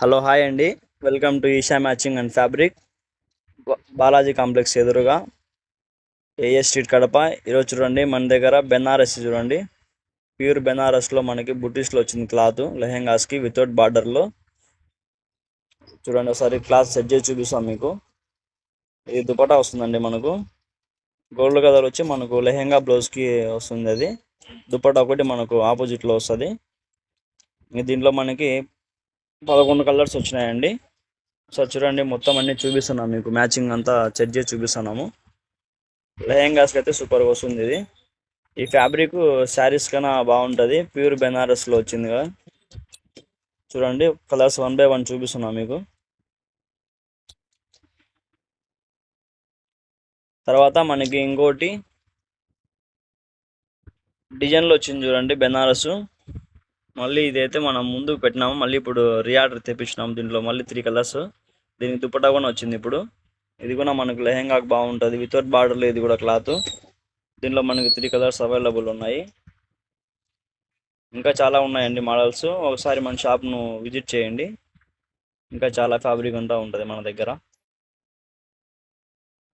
Hello hi అండి. Welcome to Eesha matching and fabric, Balaji complex ఎదురుగా, AS street, Kadapa. ఈరోజు చూడండి మన దగ్గర బెనారస్ చూడండి, ప్యూర్ బెనారస్లో మనకి బుటీస్లో వచ్చింది క్లాత్, లెహెంగాస్కి వితౌట్ బార్డర్లో. చూడండి ఒకసారి క్లాత్ సెట్ చేసి చూపిస్తాం మీకు. ఇది దుపట్టా వస్తుందండి మనకు, గోల్డ్ కలర్ వచ్చి మనకు లెహెంగా బ్లౌజ్కి వస్తుంది. అది దుపట్టా ఒకటి మనకు ఆపోజిట్లో వస్తుంది. దీంట్లో మనకి 11 కలర్స్ వచ్చినాయండి. సార్ చూడండి మొత్తం అన్ని చూపిస్తున్నాం మీకు, మ్యాచింగ్ అంతా సెట్ చేసి చూపిస్తున్నాము. లెహెంగాస్కి అయితే సూపర్గా వస్తుంది ఇది. ఈ ఫ్యాబ్రిక్ శారీస్ కన్నా బాగుంటుంది, ప్యూర్ బెనారస్లో వచ్చింది కదా. చూడండి కలర్స్ 1 by 1 చూపిస్తున్నాం మీకు. తర్వాత మనకి ఇంకోటి డిజైన్లో వచ్చింది చూడండి, బెనారస్. మళ్ళీ ఇదైతే మనం ముందుకు పెట్టినాము, మళ్ళీ ఇప్పుడు రీఆర్డర్ తెప్పించినాము. దీంట్లో మళ్ళీ 3 కలర్స్. దీనికి దుపట్టా కూడా వచ్చింది ఇప్పుడు. ఇది కూడా మనకు లెహెంగాకు బాగుంటుంది, వితౌట్ బార్డర్లో ఇది కూడా క్లాత్. దీనిలో మనకి 3 కలర్స్ అవైలబుల్ ఉన్నాయి. ఇంకా చాలా ఉన్నాయండి మోడల్స్. ఒకసారి మన షాప్ను విజిట్ చేయండి, ఇంకా చాలా ఫ్యాబ్రిక్ అంతా ఉంటుంది మన దగ్గర.